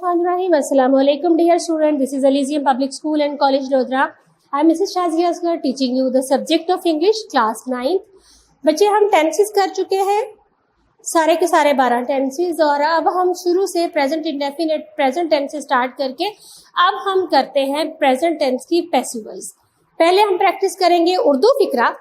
Bismillahirrahmanirrahim. Assalamu alaikum dear student. This is Elysium Public School and College Lodhra. I am Mrs. Shazia Asghar teaching you the subject of English class 9th. बच्चे हम tenses कर चुके हैं सारे के सारे 12 tenses और अब हम शुरू से प्रेजेंट इंडेफिनिट प्रेजेंट टेंस से स्टार्ट करके अब हम करते हैं प्रेजेंट टेंस की पैसिव वॉइस। पहले हम प्रैक्टिस करेंगे उर्दू फिक्रा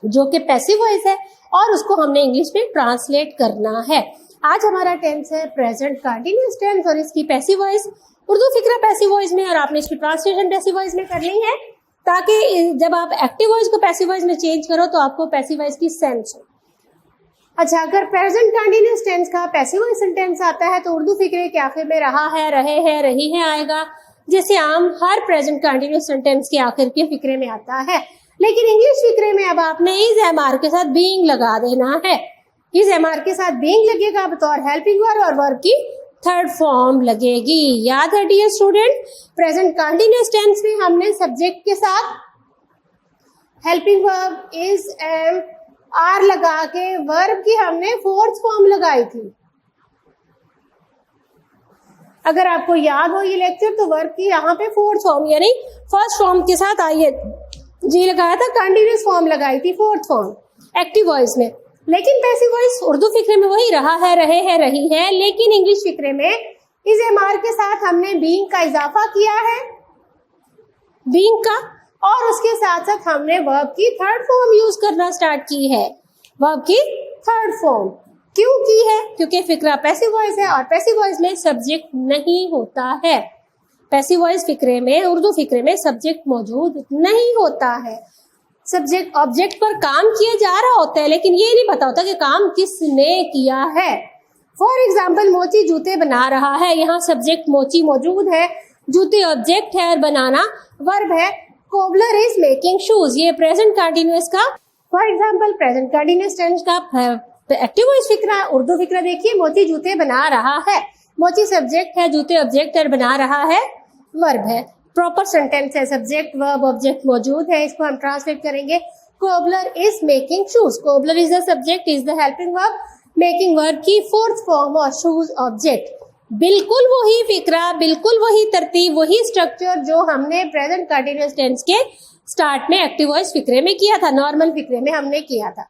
जो कि पैसिव वॉइस है और उसको हमने इंग्लिश में ट्रांसलेट करना है। आज हमारा टेंस है प्रेजेंट कंटीन्यूअस टेंस और इसकी पैसिव वॉइस उर्दू फिक्रा पैसिव वॉइस में और आपने इसकी ट्रांसलेशन पैसिव वॉइस में करनी है ताकि जब आप एक्टिव वॉइस को पैसिव वॉइस में चेंज करो तो आपको पैसिव वॉइस की सेंस हो। अच्छा, अगर प्रेजेंट कंटीन्यूअस टेंस का पैसिव वॉइस सेंटेंस आता है तो उर्दू फिक्रे के आखिर में रहा है, रहे हैं, रही है आएगा, जैसे आम हर प्रेजेंट कंटीन्यूअस सेंटेंस के आखिर के फिक्रे में आता है। लेकिन इंग्लिश फिक्रे में अब आपने इज एमआर के साथ बीइंग लगा देना है। इज एमआर के साथ बीइंग लगेगा बतौर हेल्पिंग वर्ब और वर्ब की थर्ड फॉर्म लगेगी। याद है dear student, present continuous tense में हमने सब्जेक्ट के साथ helping verb is am are लगा के वर्ब की हमने फोर्थ फॉर्म लगाई थी। अगर आपको याद हो ये लेक्चर तो वर्ब की यहाँ पे फोर्थ फॉर्म यानी फर्स्ट फॉर्म के साथ आइए जी लगाया था, कंटीन्यूअस फॉर्म लगाई थी फोर्थ फॉर्म एक्टिव वॉइस में। लेकिन पैसिव वॉइस उर्दू फिक्रे में वही रहा है, रहे हैं, रही है, लेकिन इंग्लिश फिक्रे में इस एमआर के साथ हमने बीइंग का इजाफा किया है, बीइंग का, और उसके साथ साथ हमने वर्ब की थर्ड फॉर्म यूज करना स्टार्ट की है। वर्ब की थर्ड फॉर्म क्यों की है? क्योंकि फिक्रा पैसिव वॉइस है और पैसिव वॉइस में सब्जेक्ट नहीं होता है। पैसिव वॉइस फिक्रे में उर्दू फिक्रे में सब्जेक्ट मौजूद नहीं होता है। सब्जेक्ट ऑब्जेक्ट पर काम किया जा रहा होता है लेकिन ये नहीं पता होता कि काम किसने किया है। फॉर एग्जाम्पल, मोची जूते बना रहा है, यहाँ सब्जेक्ट मोची मौजूद है, जूते ऑब्जेक्ट है और बनाना वर्ब है। कोबलर इज मेकिंग शूज, ये प्रेजेंट कंटीन्यूअस का for example present continuous tense का एक्टिव वॉइस फिक्रा उर्दू फिक्रा देखिए, मोची जूते बना रहा है, मोची सब्जेक्ट है, जूते ऑब्जेक्ट है, बना रहा है वर्ब है। प्रॉपर सेंटेंस है, सब्जेक्ट वर्ब ऑब्जेक्ट मौजूद है, इसको हम ट्रांसलेट करेंगे cobbler is making shoes. Cobbler is the subject, is the helping verb, making verb की फोर्थ फॉर्म और शूज ऑब्जेक्ट। बिल्कुल वही फिक्रा, बिल्कुल वही तरतीब, वही स्ट्रक्चर जो हमने प्रेजेंट कंटीन्यूअस टेंस के स्टार्ट में एक्टिव वॉइस फिक्रे में किया था, नॉर्मल फिक्रे में हमने किया था।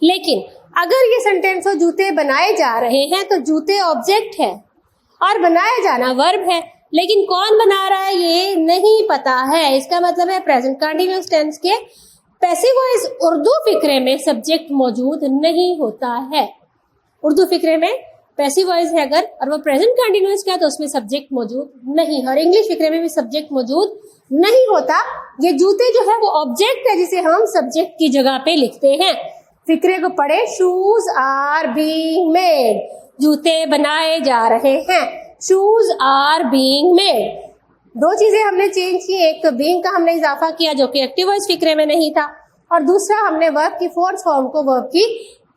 लेकिन अगर ये सेंटेंस हो जूते बनाए जा रहे हैं तो जूते ऑब्जेक्ट है और बनाया जाना वर्ब है, लेकिन कौन बना रहा है ये नहीं पता है। इसका मतलब है प्रेजेंट कंटीन्यूअस टेंस के पैसिव वॉइस उर्दू फिक्रे में सब्जेक्ट मौजूद नहीं होता है। उर्दू फिक्रे में पैसिव वॉइस है अगर और वो प्रेजेंट कंटीन्यूअस का तो उसमें सब्जेक्ट मौजूद नहीं, और इंग्लिश फिक्रे में भी सब्जेक्ट मौजूद नहीं होता। ये जूते जो है वो ऑब्जेक्ट है जिसे हम सब्जेक्ट की जगह पे लिखते हैं। फिक्रे को पढ़े, शूज आर बीइंग मेड, जूते बनाए जा रहे हैं, शूज आर बीइंग मेड। दो चीजें हमने चेंज की, एक तो बीइंग का हमने इजाफा किया जो कि एक्टिव वॉइस फिक्रे में नहीं था, और दूसरा हमने वर्ब की फोर्थ फॉर्म को वर्ब की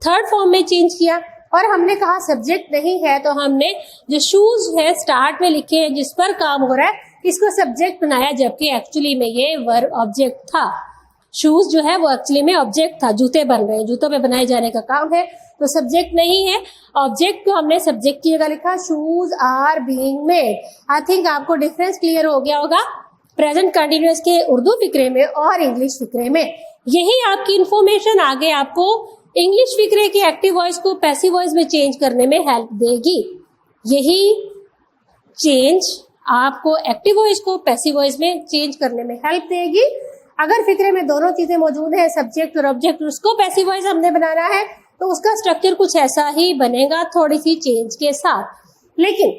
थर्ड फॉर्म में चेंज किया। और हमने कहा सब्जेक्ट नहीं है तो हमने जो शूज है स्टार्ट में लिखे हैं जिस पर काम हो रहा है इसको सब्जेक्ट बनाया, जबकि एक्चुअली में ये वर्ब ऑब्जेक्ट था। शूज जो है वो एक्चुअली में ऑब्जेक्ट था, जूते बन रहे हैं, जूतों पे बनाए जाने का काम है तो सब्जेक्ट नहीं है। ऑब्जेक्ट को हमने सब्जेक्ट की जगह लिखा, shoes are being made. I think आपको डिफरेंस क्लियर हो गया होगा प्रेजेंट कंटीन्यूअस के उर्दू फिक्रे में और इंग्लिश फिक्रे में। यही आपकी इंफॉर्मेशन आगे आपको इंग्लिश फिक्रे के एक्टिव वॉइस को पैसिव वॉइस में चेंज करने में हेल्प देगी। यही चेंज आपको एक्टिव वॉइस को पैसिव वॉइस में चेंज करने में हेल्प देगी। अगर फिक्रे में दोनों चीजें मौजूद है, सब्जेक्ट और ऑब्जेक्ट, उसको पैसिव वॉइस हमने बनाना है तो उसका स्ट्रक्चर कुछ ऐसा ही बनेगा, थोड़ी सी चेंज के साथ। लेकिन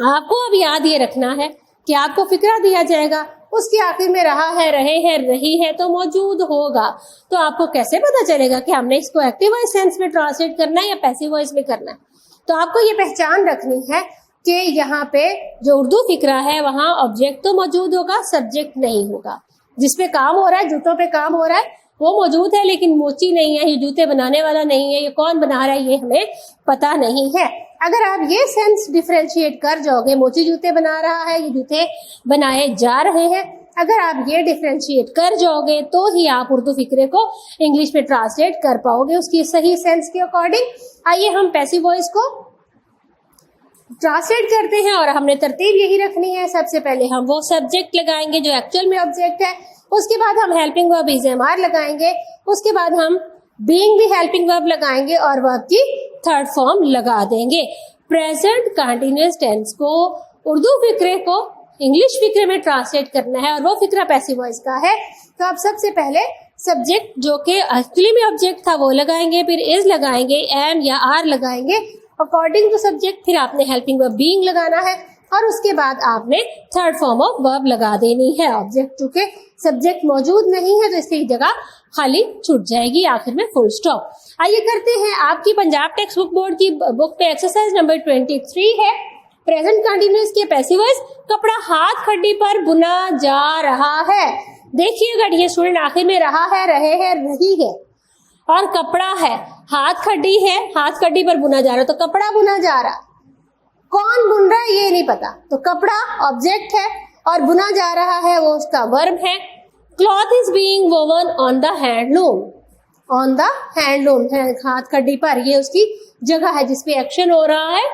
आपको अब याद ये रखना है कि आपको फिक्रा दिया जाएगा, उसके आखिर में रहा है, रहे हैं, रही है तो मौजूद होगा। तो आपको कैसे पता चलेगा कि हमने इसको एक्टिव वॉइस सेंस में ट्रांसलेट करना है या पैसिव वॉइस में करना है? तो आपको ये पहचान रखनी है कि यहाँ पे जो उर्दू फिक्रा है वहां ऑब्जेक्ट तो मौजूद होगा, सब्जेक्ट नहीं होगा। जिसपे काम हो रहा है, जूतों पे काम हो रहा है वो मौजूद है, लेकिन मोची नहीं है, ये जूते बनाने वाला नहीं है, ये कौन बना रहा है ये हमें पता नहीं है। अगर आप ये सेंस डिफरेंशिएट कर जाओगे, मोची जूते बना रहा है, ये जूते बनाए जा रहे हैं, अगर आप ये डिफरेंशिएट कर जाओगे तो ही आप उर्दू फिक्रे को इंग्लिश में ट्रांसलेट कर पाओगे उसकी सही सेंस के अकॉर्डिंग। आइए हम पैसिव वॉइस को ट्रांसलेट करते हैं और हमने तरतीब यही रखनी है। सबसे पहले हम वो सब्जेक्ट लगाएंगे जो एक्चुअल में ऑब्जेक्ट है, उसके बाद हम helping verb is am are लगाएंगे, उसके बाद हम बीइंग भी हेल्पिंग वर्ब लगाएंगे और वर्ब की थर्ड फॉर्म लगा देंगे। प्रेजेंट कंटीन्यूअस टेंस को उर्दू फिक्रे को इंग्लिश फिक्रे में ट्रांसलेट करना है और वो फिक्रा पैसिव वॉइस का है। तो आप सबसे पहले सब्जेक्ट जो कि एक्चुअली में ऑब्जेक्ट था वो लगाएंगे, फिर इज लगाएंगे, एम या आर लगाएंगे अकॉर्डिंग टू सब्जेक्ट, फिर आपने हेल्पिंग वर्ब बीइंग लगाना है और उसके बाद आपने थर्ड फॉर्म ऑफ वर्ब लगा देनी है। ऑब्जेक्ट चूंकि सब्जेक्ट मौजूद नहीं है तो इसकी जगह खाली छूट जाएगी, आखिर में फुल स्टॉप। आइए करते हैं, आपकी पंजाब टेक्स्ट बुक बोर्ड की बुक पे एक्सरसाइज नंबर 23 है। प्रेजेंट कंटिन्यूअस के पैसिव वॉइस, कपड़ा हाथ खड्डी पर बुना जा रहा है। देखिएगा ये स्टूडेंट, आखिर में रहा है, रहे हैं, रही है और कपड़ा है, हाथ खड्डी है, हाथ खड्डी पर बुना जा रहा है, तो कपड़ा बुना जा रहा, कौन बुन रहा है ये नहीं पता, तो कपड़ा ऑब्जेक्ट है और बुना जा रहा है वो उसका वर्ब है। Cloth is being woven on the handloom, on the handloom, हाथ खड्डी पर, ये उसकी जगह है जिसपे एक्शन हो रहा है।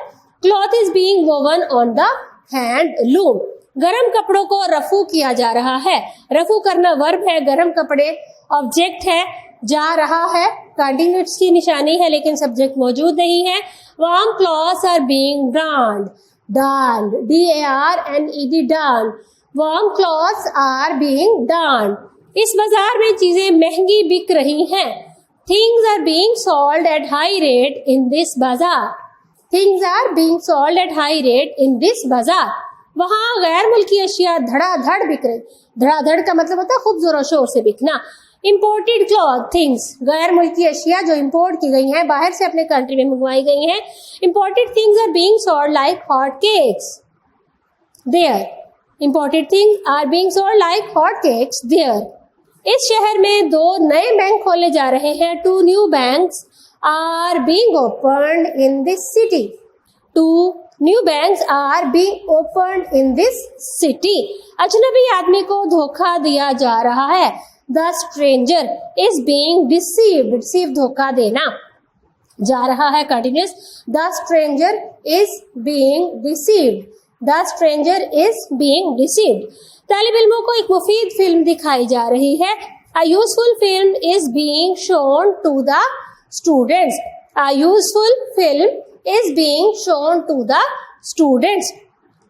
Cloth is being woven on the handloom, गरम कपड़ों को रफू किया जा रहा है, रफू करना वर्ब है, गरम कपड़े ऑब्जेक्ट है, जा रहा है कंटिन्यूअस की निशानी है लेकिन सब्जेक्ट मौजूद नहीं है। Warm clothes are being darned, darned, DARNED, darned, warm clothes are being darned. इस बाजार में चीजें महंगी बिक रही हैं। Things are being sold at high rate in this bazaar, things are being sold at high rate in this bazaar. वहां गैर मुल्की अशिया धड़ाधड़ बिक रही, धड़ाधड़ का मतलब होता है खूब जोरों शोर से बिकना। इम्पोर्टेड क्लॉथ थिंग्स, गैर मुल्की अशिया जो इम्पोर्ट की गई हैं, बाहर से अपने कंट्री में मंगवाई गई हैं। Imported things are being sold like hot cakes there, imported things are being sold like hot cakes there. इस शहर में 2 नए बैंक खोले जा रहे हैं। 2 new banks are being opened in this city, 2 new banks are being opened in this city. अजनबी आदमी को धोखा दिया जा रहा है। The stranger is being deceived, deceive धोखा देना, जा रहा है continuous. The stranger is being deceived, the stranger is being deceived. तालिब इल्मों को एक मुफीद फिल्म दिखाई जा रही है। A useful film is being shown to the students, a useful film is being shown to the students.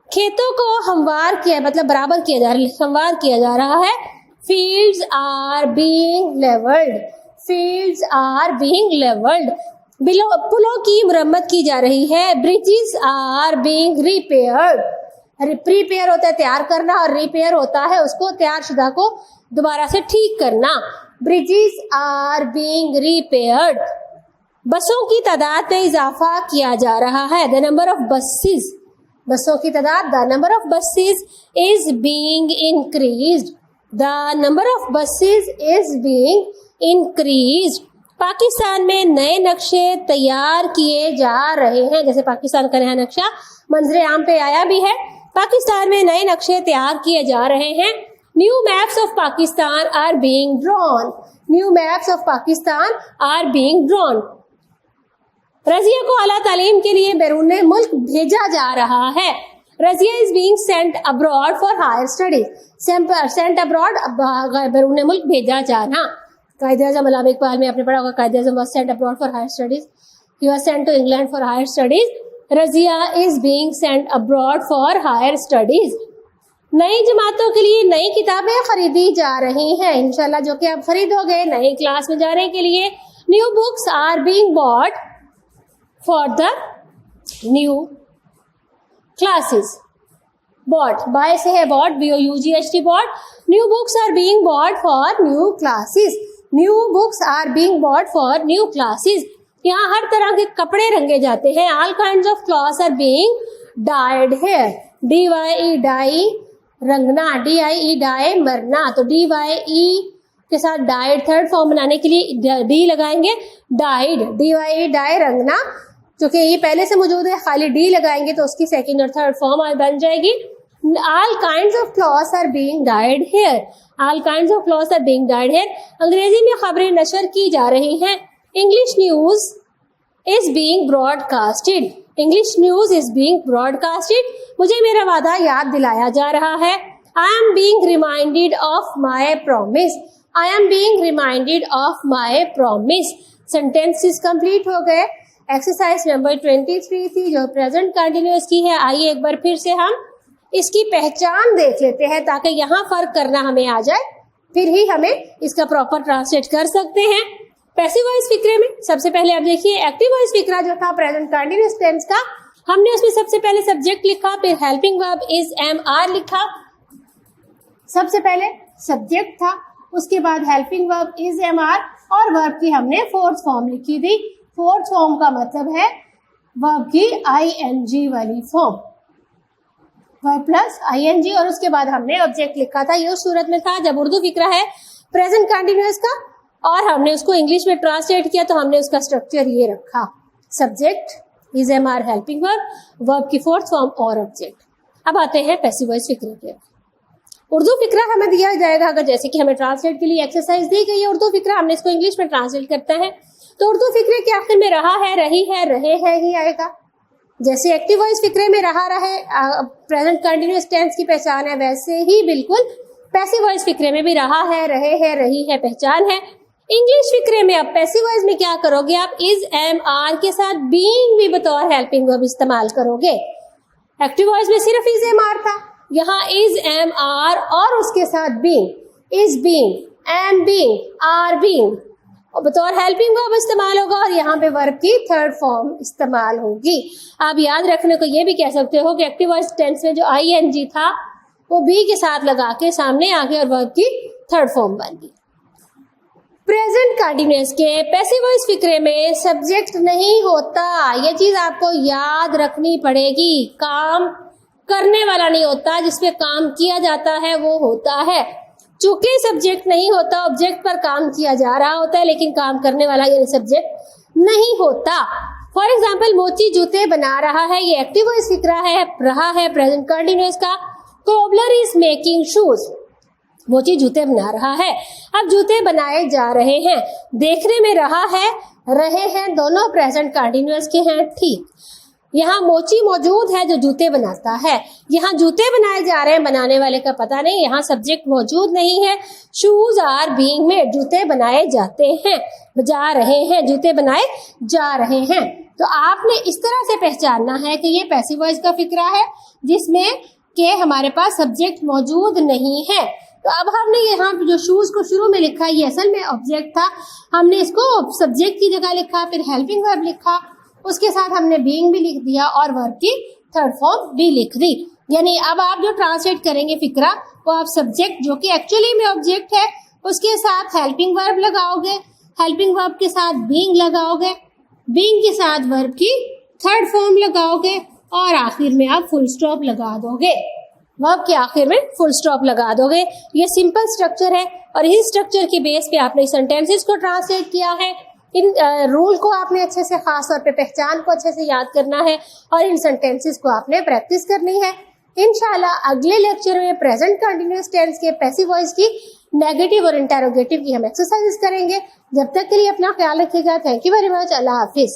खेतों को हमवार किया, मतलब बराबर किया जा रहा है, हमवार किया जा रहा है। Fields are being levelled, fields are being levelled. पुलों की मरम्मत की जा रही है। Bridges are being repaired, prepare होता है तैयार करना और रिपेयर होता है उसको तैयार शुदा को दोबारा से ठीक करना। Bridges are being repaired. बसों की तादाद में इजाफा किया जा रहा है। द नंबर ऑफ बसेस, बसों की तादाद, the number of buses is being increased, the number of buses is being increased. Pakistan में नए नक्शे तैयार किए जा रहे हैं, जैसे पाकिस्तान का नया नक्शा मंजरे आम पे आया भी है। पाकिस्तान में नए नक्शे तैयार किए जा रहे हैं। New maps of Pakistan are being drawn, new maps of Pakistan are being drawn. Razia को आला तालीम के लिए बैरून मुल्क भेजा जा रहा है। Razia is being sent abroad for higher studies, sent abroad, बैरून मुल्क भेजा जाना। कायदे-ए-आज़म अल्लामा इकबाल में आपने पढ़ा होगा, Quaid e Azam was sent abroad for higher studies, he was sent to England for higher studies. Razia is being sent abroad for higher studies. नई जमातों के लिए नई किताबें खरीदी जा रही हैं इंशाल्लाह, जो कि आप खरीदोगे नई क्लास में जाने के लिए। New books are being bought for the new classes. Bought, buy से है bought, BOUGHT bought. New books are being bought for new classes, new books are being bought for new classes. यहाँ हर तरह के कपड़े रंगे जाते हैं। All kinds of clothes are being dyed here, DYE dye, रंगना, DIE डाई, मरना, तो DYE के साथ डाइड थर्ड फॉर्म बनाने के लिए D लगाएंगे, डाइड, DYE डाई, रंगना, क्योंकि ये पहले से मौजूद है, खाली D लगाएंगे तो उसकी सेकंड और थर्ड फॉर्म बन जाएगी। All kinds of clothes are being dyed here, all kinds of clothes are being dyed here। अंग्रेजी में खबरें नशर की जा रही हैं। English news is being broadcasted. English news is being broadcasted. मुझे मेरा वादा याद दिलाया जा रहा है. I am being reminded of my promise. I am being reminded of my promise. Sentences complete हो गए. एक्सरसाइज नंबर 23 थी जो प्रेजेंट कंटिन्यूअस की है. आइए एक बार फिर से हम इसकी पहचान देख लेते हैं ताकि यहाँ फर्क करना हमें आ जाए, फिर ही हमें इसका प्रॉपर ट्रांसलेट कर सकते हैं. पैसिव वॉइस फिक्रे में सबसे पहले आप देखिए एक्टिव वॉइस फिक्रा जो था प्रेजेंट कंटिन्यूअस टेंस का, हमने उसमें सबसे पहले सब्जेक्ट लिखा, फिर helping verb is am are लिखा. सबसे पहले सब्जेक्ट था, उसके बाद helping verb is am are और वर्ब की हमने फोर्थ फॉर्म लिखी थी. फोर्थ फॉर्म का मतलब है वर्ब की आईएनजी वाली फॉर्म, वर्ब प्लस आईएनजी, और उसके बाद हमने ऑब्जेक्ट लिखा था. ये उस सूरत में था जब उर्दू फिक्रा है प्रेजेंट कंटिन्यूअस का और हमने उसको इंग्लिश में ट्रांसलेट किया तो हमने उसका स्ट्रक्चर ये रखा, subject is am are helping verb, verb की फोर्थ फॉर्म और ऑब्जेक्ट. अब आते हैं पैसिव वॉइस फिक्रे पे. उर्दू फिक्रा हमें दिया जाएगा, अगर जैसे कि हमें ट्रांसलेट के लिए एक्सरसाइज दी गई है उर्दू फिक्रा, हमने इसको इंग्लिश में ट्रांसलेट करता है तो उर्दू फिक्रे के आखिर में रहा है, रही है, रहे हैं ही आएगा. जैसे एक्टिव वॉइस फिक्रे में रहा रहे प्रेजेंट कंटिन्यूअस टेंस की पहचान है, वैसे ही बिल्कुल पैसिव वॉइस फिक्रे में भी रहा है, रहे हैं, रही है पहचान है. इंग्लिश फिक्रे में अब पैसिव वॉइस में क्या करोगे, आप इज एम आर के साथ बीइंग भी बतौर हेल्पिंग वर्ब इस्तेमाल करोगे. एक्टिव वॉइस में सिर्फ इज एम आर था, यहाँ इज एम आर और उसके साथ being, is being, am being, are being और बतौर हेल्पिंग वर्ब इस्तेमाल होगा और यहाँ पे वर्ब की थर्ड फॉर्म इस्तेमाल होगी. आप याद रखने को ये भी कह सकते हो कि एक्टिव वॉइस टेंस में जो आईएनजी था वो बी के साथ लगा के सामने आ गया और वर्ब की थर्ड फॉर्म बन गई. प्रेजेंट कंटिन्यूअस के पैसिव वॉइस फिक्रे में सब्जेक्ट नहीं होता, ये चीज आपको याद रखनी पड़ेगी. काम करने वाला नहीं होता, जिसपे काम किया जाता है वो होता है. चूंकि सब्जेक्ट नहीं होता, ऑब्जेक्ट पर काम किया जा रहा होता है, लेकिन काम करने वाला यानी सब्जेक्ट नहीं होता. फॉर एग्जाम्पल मोची जूते बना रहा है, ये एक्टिव वॉइस फिक्रा है, रहा है प्रेजेंट कंटिन्यूअस का. कोबलर इज मेकिंग शूज, मोची जूते बना रहा है. अब जूते बनाए जा रहे हैं, देखने में रहा है, रहे हैं, दोनों प्रेजेंट कंटिन्यूअस के हैं. ठीक, यहाँ मोची मौजूद है जो जूते बनाता है, यहाँ जूते बनाए जा रहे हैं, बनाने वाले का पता नहीं, यहाँ सब्जेक्ट मौजूद नहीं है. शूज आर बीइंग मेड, जूते बनाए जाते हैं, जा रहे हैं, जूते बनाए जा रहे हैं. तो आपने इस तरह से पहचानना है कि ये पैसिव वॉइस का फिक्रा है जिसमें कि हमारे पास सब्जेक्ट मौजूद नहीं है. तो अब हमने यहाँ जो शूज को शुरू में लिखा ये असल में ऑब्जेक्ट था, हमने इसको सब्जेक्ट की जगह लिखा, फिर हेल्पिंग वर्ब लिखा, उसके साथ हमने बीइंग भी लिख दिया और वर्ब की थर्ड फॉर्म भी लिख दी. यानी अब आप जो ट्रांसलेट करेंगे फिक्रा वो आप सब्जेक्ट जो कि एक्चुअली में ऑब्जेक्ट है उसके साथ हेल्पिंग वर्ब लगाओगे, हेल्पिंग वर्ब के साथ बीइंग लगाओगे, बीइंग के साथ वर्ब की थर्ड फॉर्म लगाओगे और आखिर में आप फुल स्टॉप लगा दोगे. वर्ब के आखिर में फुल स्टॉप लगा दोगे. ये सिंपल स्ट्रक्चर है और इस स्ट्रक्चर के बेस पे आपने सेंटेंसेस को ट्रांसलेट किया है. इन रूल को आपने अच्छे से, खास तौर पे पहचान को अच्छे से याद करना है और इन सेंटेंसेस को आपने प्रैक्टिस करनी है. इंशाल्लाह अगले लेक्चर में प्रेजेंट कंटिन्यूअस टेंस के पैसिव वॉइस की नेगेटिव और इंटेरोगेटिव की हम एक्सरसाइज करेंगे. जब तक के लिए अपना ख्याल रखिएगा. Thank you very much. Allah Hafiz.